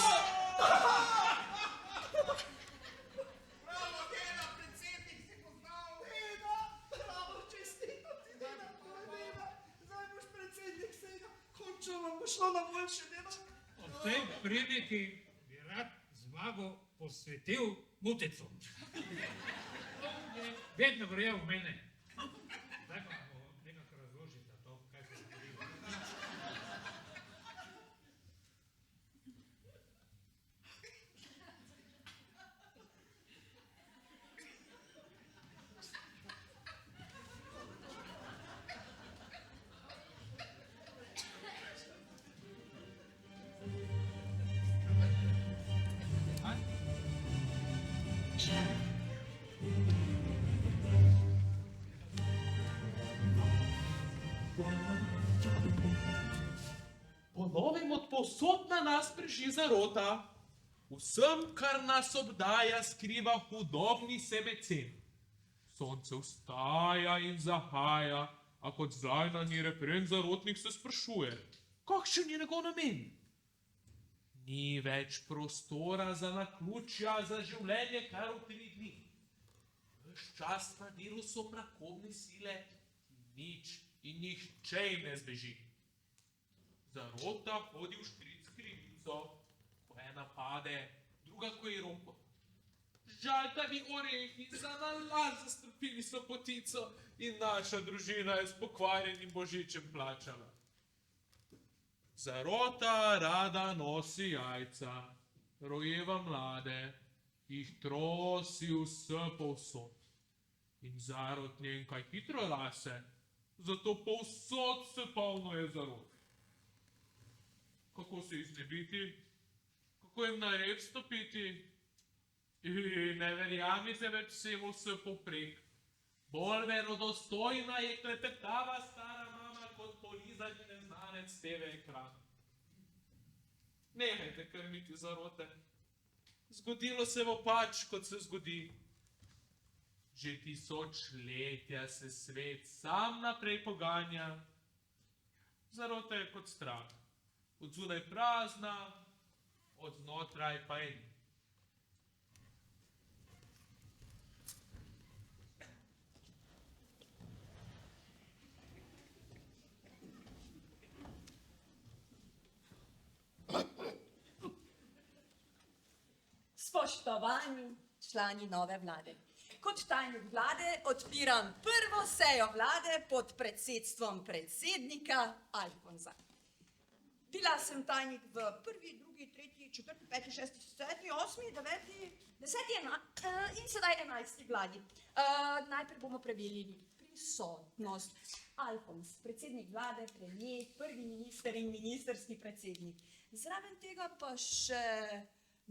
šlo na boljše, ne? Ob tej priliki bi rad zmago posvetil Muticu. On je vedno verjel v mene. Zdaj pa bo nekako razložiti to, kaj se je zgodilo. Po novem od povsod na nas preži zarota. Vsem, kar nas obdaja, skriva hudobni sebecen. Sonce vstaja in zahaja, a kot zajnani refren zarotnik se sprašuje, kakšen je njegov namen? Ni več prostora za naključja, za življenje kar v 3 dni. Ves čas na delu so mrakovne sile, nič in nihče jim ne zbeži. Zarota hodi v štric krivico, ko ena pade, druga ko je rompo. Žal, da bi orehi za nalaz zastrpili so potico in naša družina je s pokvarjenim božičem plačala. Zarota rada nosi jajca, rojeva mlade, jih trosi vse povsod. In zarod njen kaj hitro lase, zato povsod se polno je zarot. Kako se iznebiti, kako jim na rep stopiti. In ne verjamite več vsemu vse poprek. Bolj verodostojna je klepetava stara mama kot polizani neznanec TV ekrana. Nehajte krmiti zarote. Zgodilo se bo pač, kot se zgodi. Že tisočletja se svet sam naprej poganja. Zarota je kot strah. Od zunaj prazna, od znotraj pa je ni. Spoštovani člani nove vlade. Kot tajnik vlade odpiram prvo sejo vlade pod predsedstvom predsednika Alfonza. Bila sem tajnik v 1., 2., 3., 4., 5., 6., 7., 8., 9., 10. In sedaj 11. vladi. Najprej bomo preverili prisotnost. Alfons, predsednik vlade, premijer, prvi minister in ministerski predsednik. Zraven tega pa še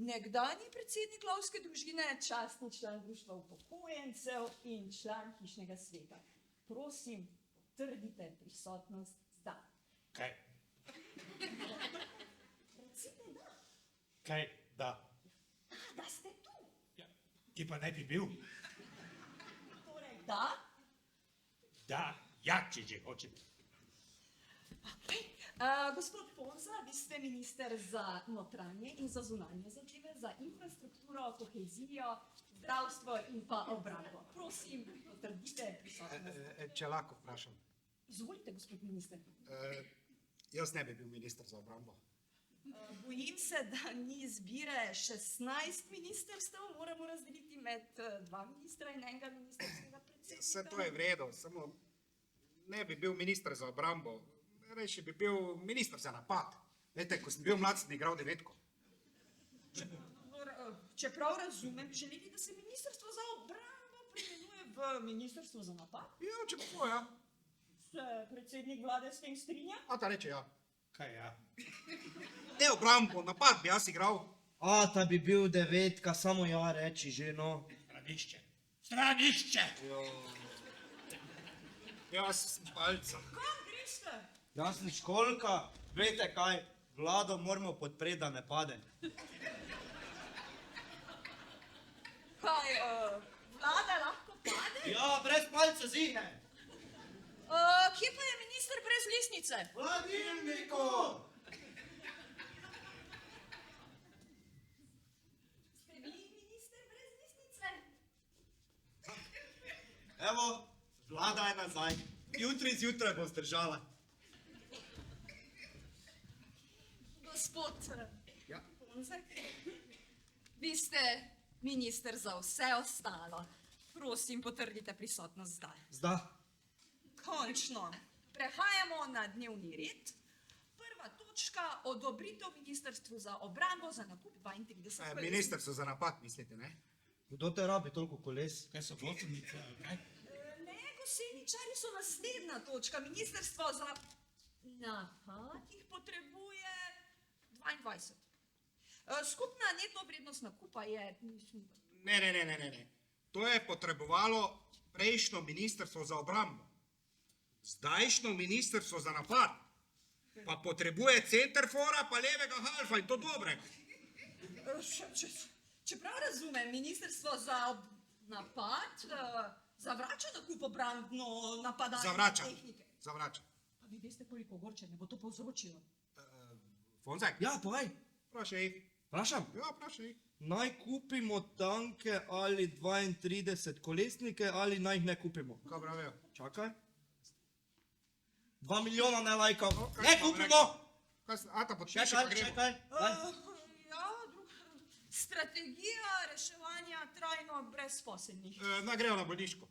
nekdanji predsednik lovske družine, častni član društva upokojencev in član hišnega sveta. Prosim, potrdite prisotnost zdaj. Kaj? Recite da. Kaj, da? Da ste tu. Ja, ki pa ne bi bil? Torej da. Da, ja, če že hočete. Okay. Gospod Ponza, vi ste minister za notranje in za zunanje zadeve, za infrastrukturo, kohezijo, zdravstvo in pa obrambo. Prosim, potrdite prisotnost. Če lahko vprašam. Izvolite, gospod minister. Jaz ne bi bil minister za obrambo. Bojim se, da ni izbire 16 ministerstev, moramo razdeliti med 2 ministra in enega ministerskega predsednika. Vse to je v redu, samo ne bi bil minister za obrambo. Rejši bi bil minister za napad. Vete, ko sem bil mlad, sem igral 9. Če prav razumem, želeli, da se ministrstvo za obrambo preimenuje v ministrstvo za napad? Ja, če bo, ja. Se predsednik vlade s tem strinja? A ta reče ja. Kaj ja? Ne obrambo, napad bi jaz igral. A, ta bi bil 9, samo ja reči že, no. Stranišče. Stranišče! Jaz sem palca. Kam greste? Jaz sem školka, veste kaj, vlado moramo podpreti, da ne pade. Kaj, vlada lahko pade? Ja, brez palca zine. Kje pa je minister brez listnice? Vladilniku! Ste vi minister brez listnice? Evo, vlada je nazaj. Jutri zjutraj bo zdržala. Gospod Ja. Fonzek, vi ste minister za vse ostalo. Prosim, potrdite prisotnost zdaj. Zdaj. Končno. Prehajamo na dnevni red. Prva točka, odobritev Ministrstvu za obrambo za nakup 32 koles. Ministrstvo za napad, mislite, ne? Kdo te rabi toliko koles? Kaj so gosenice, kaj? Ne, goseničari so naslednja točka. Ministrstvo za napad jih potrebuje 22. Skupna neto vrednost nakupa je, mislim, Ne. To je potrebovalo prejšnjo ministrstvo za obrambo. Zdajšnjo ministrstvo za napad pa potrebuje centerfora pa levega halfa in to dobrega. Če prav razumem, Ministrstvo za napad zavrača nakup obrambno-napadalne tehnike. Zavrača. Pa vi veste, koliko ogorčenja bo to povzročilo? Fonzek, Ja, povej. vprašaj jih. Vprašam. Ja, vprašaj jih. Naj kupimo tanke ali 32 kolesnike ali naj jih ne kupimo? Kaj pravijo? Čakaj. 2 milijona ne lajkam. kaj Ne sem vam kupimo! Ata podpiši pa Čakaj, gremo. čakaj. Daj. Strategija reševanja trajno brezposelnih. Naj grejo na bolniško.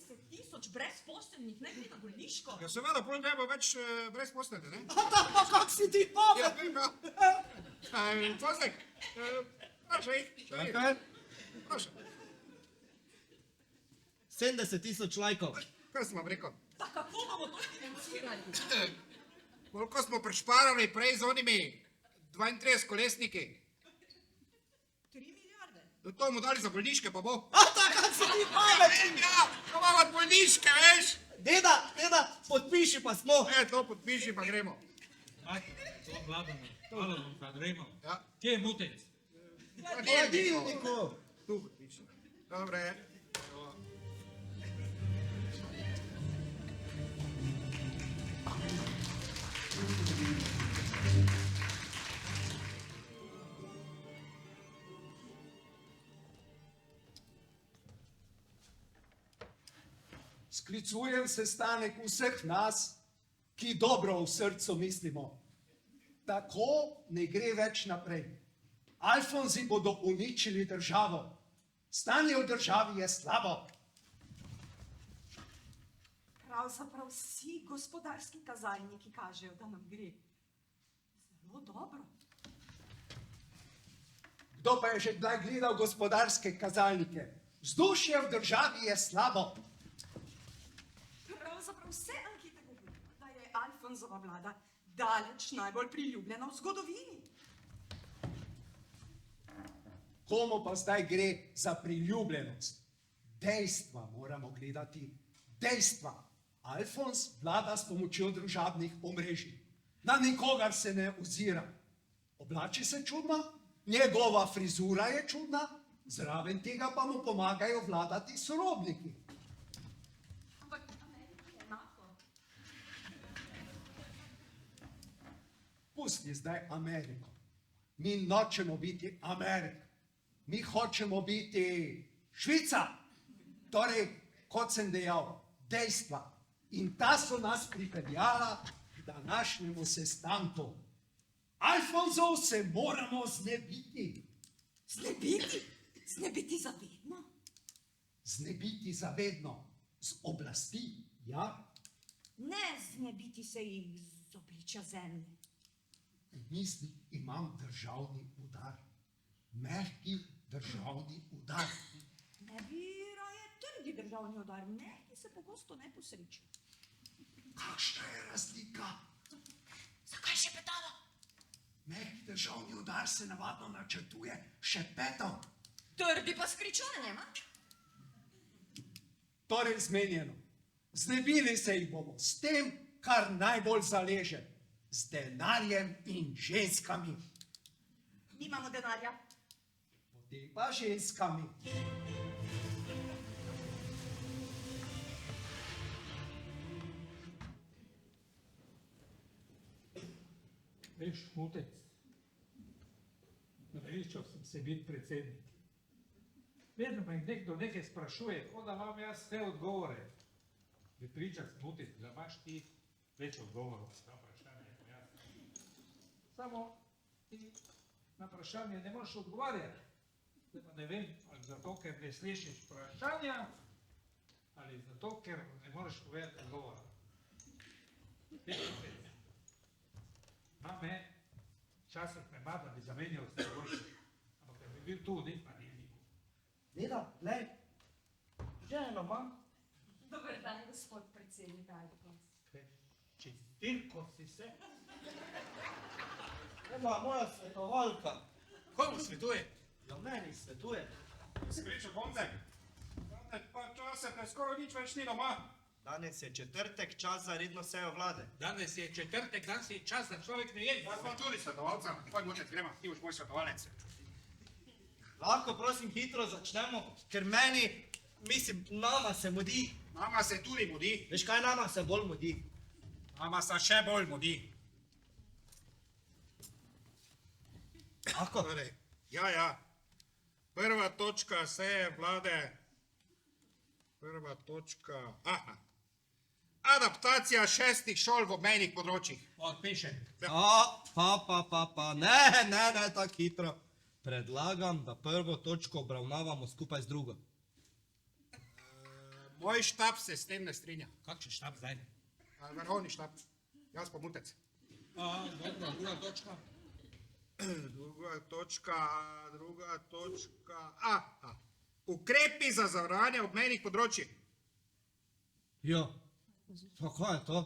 70 000 brezposelnih, ne gre na bolniško. Ja, seveda, pol ne bo več brezposlene, ne? Pa kak si ti Ja, pamet? vem, ja. Fonzek, vprašaj jih. Čakaj. Vprašaj. 70 000 lajkov. Kaj sem vam rekel? Pa kako bomo to financirali? Koliko smo prešparali prej z onimi 32 kolesniki? 3 milijarde. To bomo dali za bolniške, pa bo. Kak si ti pamet? Ja, to bomo od bolniške, veš? Deda, podpiši pa smo. To podpiši, pa gremo. Aj, to vladamo. Hvala vam, pa gremo. Ja. Kje je mutec? Hladilniku. Tu podpiši. Dobre. Sklicujem sestanek vseh nas, ki dobro v srcu mislimo. Tako ne gre več naprej. Alfonsi bodo uničili državo. Stanje v državi je slabo. Pravzaprav vsi gospodarski kazalniki kažejo, da nam gre zelo dobro. Kdo pa je že kdaj gledal gospodarske kazalnike? Vzdušje v državi je slabo. Pravzaprav vse ankete govorijo, da je Alfonsova vlada daleč najbolj priljubljena v zgodovini. Komu pa zdaj gre za priljubljenost? Dejstva moramo gledati. Dejstva. Alfons vlada s pomočjo družabnih omrežij. Na nikogar se ne ozira. Oblači se čudno, njegova frizura je čudna, zraven tega pa mu pomagajo vladati sorodniki. Ampak Amerika je enako. Pusti zdaj Ameriko. Mi nočemo biti Amerika. Mi hočemo biti Švica. Torej, kot sem dejal, dejstva. In ta so nas pripeljala k današnjemu sestanku. Alfonsov se moramo znebiti. Znebiti? Znebiti zavedno? Znebiti zavedno. Z oblasti, ja. Ne znebiti se jih z obličja zemlje. V mislih imam državni udar. Mehki državni udar. Ne bi raje trdi državni udar, ne, ki se pogosto ne posreči. Kakšna je razlika? Zakaj še petava? Mehki državni udar se navadno načrtuje še petom. Trdi pa s kričanjem, a? Torej zmenjeno. Znebili se jih bomo s tem, kar najbolj zaleže. Z denarjem in ženskami. Nimamo denarja. Potem pa ženskami. Veš, mutec, naveličal sem se biti predsednik. Vedno me nekdo nekaj sprašuje, kot da vam jaz vse odgovore. Pripričak sem, mutec, da imaš ti več odgovorov na vprašanje. Samo ti na vprašanje ne moreš odgovarjati. Zdaj pa ne vem, ali zato, ker ne slišiš vprašanja, ali zato, ker ne moreš povedati odgovora. Mame, včasih me ima, da bi zamenjal s teboj, ampak da bi bil tu, ni pa ni nikoli. Deda, glej, ženo imam. Dober dan, gospod predsednik Alkos. Čistilko si se. Ema, moja svetovalka. Komu svetuje? Ja, meni svetuje. Srečo, Bonzek. Zadnje pa čase pa skoro nič več ni doma. Danes je četrtek, čas za redno sejo vlade. Danes je četrtek, danes je čas, da človek ne je. Jaz sem tudi svetovalca. Tvoj močec gremo, ti boš moj svetovalec. Lahko prosim hitro začnemo, ker meni, mislim, nama se mudi. Mama se tudi mudi. Veš kaj, nama se bolj mudi? Mama se še bolj mudi. Lahko? Torej, ja. Prva točka seje vlade. Prva točka... Aha. Adaptacija 6 šol v obmejnih področjih. Odpiše. Ne, tako hitro. Predlagam, da prvo točko obravnavamo skupaj z drugo. Moj štab se s tem ne strinja. Kakšen štab zdaj? Vrhovni štab. Jaz pa mutec. Dobro, druga točka. Druga točka... Aha. Ukrepi za zavarovanje obmejnih področjih. Ja, pa kaj je to?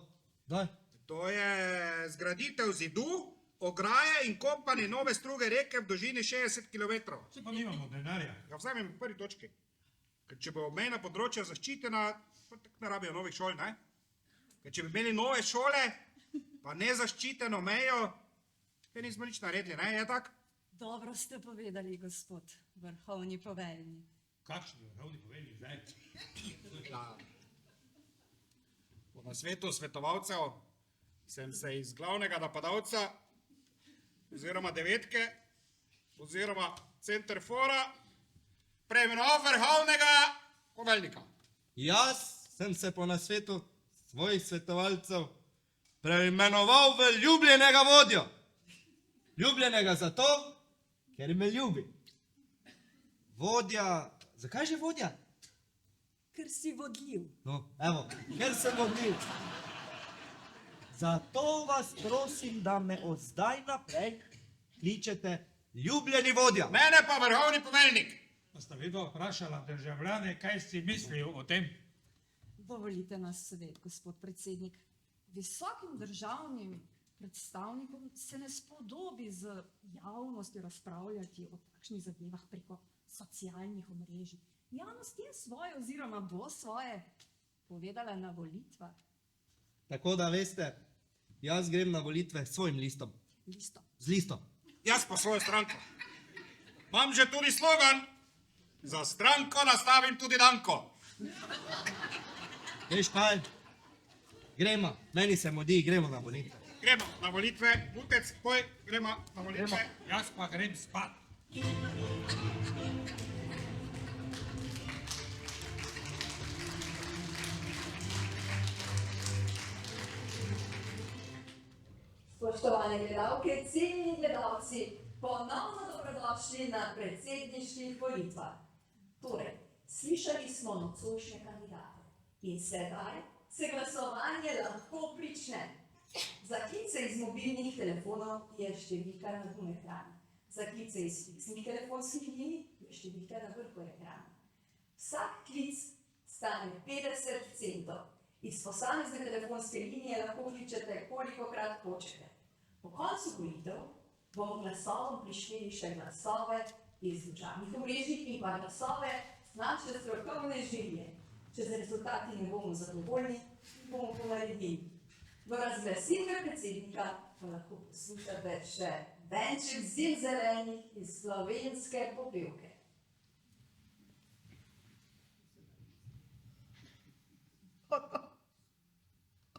Daj. To je zgraditev zidu, ograje in kopanje nove struge reke v dolžini 60 km. Se pa nimamo denarja. Ja, vzamem v prvi točki. Ker če bo obmejna področja zaščitena, pa tako ne rabijo novih šol, ne? Ker če bi imeli nove šole, pa nezaščiteno mejo, pa nismo nič naredili, ne? Je tak? Dobro ste povedali, gospod vrhovni poveljnik. Kakšen vrhovni poveljnik zdaj? Po nasvetu svetovalcev sem se iz glavnega napadalca, oziroma devetke, oziroma centerfora, preimenoval vrhovnega poveljnika. Jaz sem se po nasvetu svojih svetovalcev preimenoval v ljubljenega vodjo. Ljubljenega zato, ker me ljubi. Vodja... Zakaj že vodja? Ker si vodljiv. No, evo, ker sem vodljiv. Zato vas prosim, da me od zdaj naprej kličete ljubljeni vodja. Mene pa vrhovni poveljnik. Pa sta vidva vprašala državljane, kaj si mislijo o tem? Dovolite nas svet, gospod predsednik. Visokim državnim predstavnikom se ne spodobi z javnostjo razpravljati o takšnih zadevah preko socialnih omrežij. Javnost je svoje oziroma bo svoje povedala na volitvah. Tako da veste, jaz grem na volitve s svojim listom. Listo. Z listom. Jaz pa svojo stranko. Imam že tudi slogan. Za stranko nastavim tudi danko. Veš kaj? Gremo, meni se mudi, gremo na volitve. Gremo na volitve. Mutec, poj, gremo na volitve. Jaz pa grem spat. Spoštovane gledalke, cenjeni gledalci, ponovno dobrodošli na predsedniških volitvah. Torej, slišali smo nocojšnje kandidate in sedaj se glasovanje lahko prične. Za klice iz mobilnih telefonov je številka na dnu ekrana. Za klice iz fiksnih telefonskih linij je številka na vrhu ekrana. Vsak klic stane 50 centov. Iz posamezne telefonske linije lahko kličete, kolikokrat hočete. Po koncu volitev bomo glasovom prišli še glasove iz družabnih omrežij in pa glasove naše strokovne žirije. Če z rezultati ne bomo zadovoljni, bomo to naredili. Do razglasitve predsednika pa lahko poslušate še venček zimzelenih iz slovenske popevke.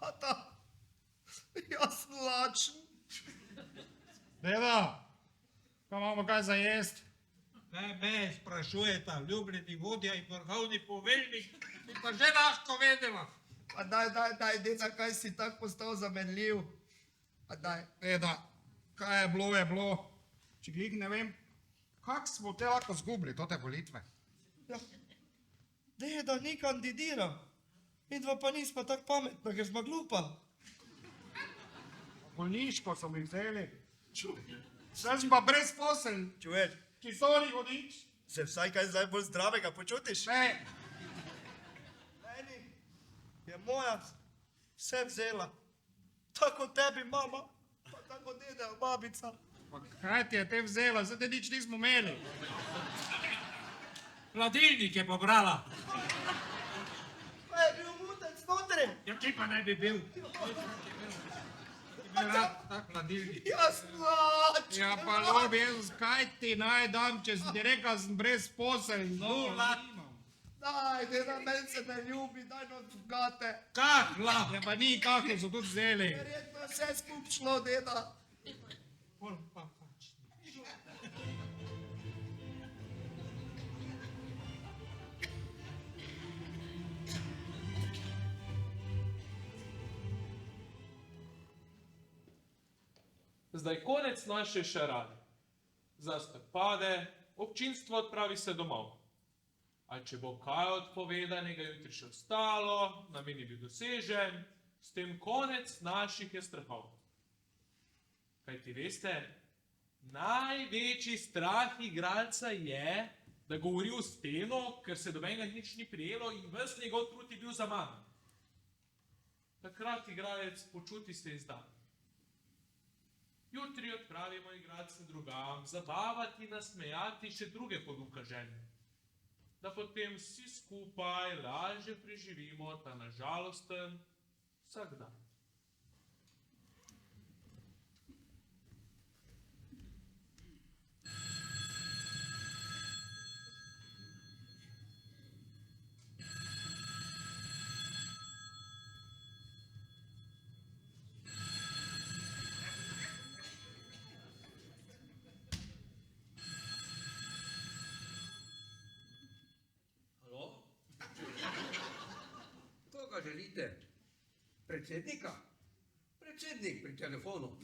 Ata, jaz sem lačen. Deda, pa imamo kaj za jest? Ne me sprašujeta, ljubljeni vodja in vrhovni poveljnik, mi pa že lahko vedemo. Pa daj, deda, kaj si tako postal zamenljiv? Pa daj. Deda, kaj je bilo. Če glih ne vem, kak smo te lahko zgubili, tote volitve? Ja. Deda ni kandidiral. Midva pa nismo tako pametna, ker smo glupa. Bolniško so mi vzeli. Zdaj si pa brezposeln, Čuješ, ki sori vodič. se vsaj kaj zdaj bolj zdravega počutiš? Ne, Meni je moja vse vzela. Tako tebi, mama, pa tako deda, babica. pa kaj ti je te vzela, zdaj te nič nismo imeli. Hladilnik je pobrala. Pa je bil mutec notri. Ja, ki pa ne bi bil? Rad tak hladilnik. Jaz plač. Ja, pa lobi, Jezus, kaj ti naj dam, če si ti rekel, sem brezposeln, nula. Daj, deda, meni se ne ljubi, daj no zgate. Kahla. Ja, pa ni kahlo, so tudi vzeli. Verjetno je vse skup šlo, deda. Pol pa pač. Zdaj konec naše šarade. Zastor pade, občinstvo odpravi se domov. A če bo kaj odpovedanega jutri še ostalo, namen je bil dosežen, s tem konec naših je strahov. Kaj ti veste, največji strah igralca je, da govori v steno, ker se do menega nič ni prijelo in ves njegov trud je bil zaman. Takrat igralec počuti se izdan. Jutri odpravimo igralce drugam, zabavati, nasmejati še druge poduka želje. Da potem vsi skupaj lažje preživimo ta nažalosten vsak dan. Koga želite? Predsednika? Predsednik pri telefonu.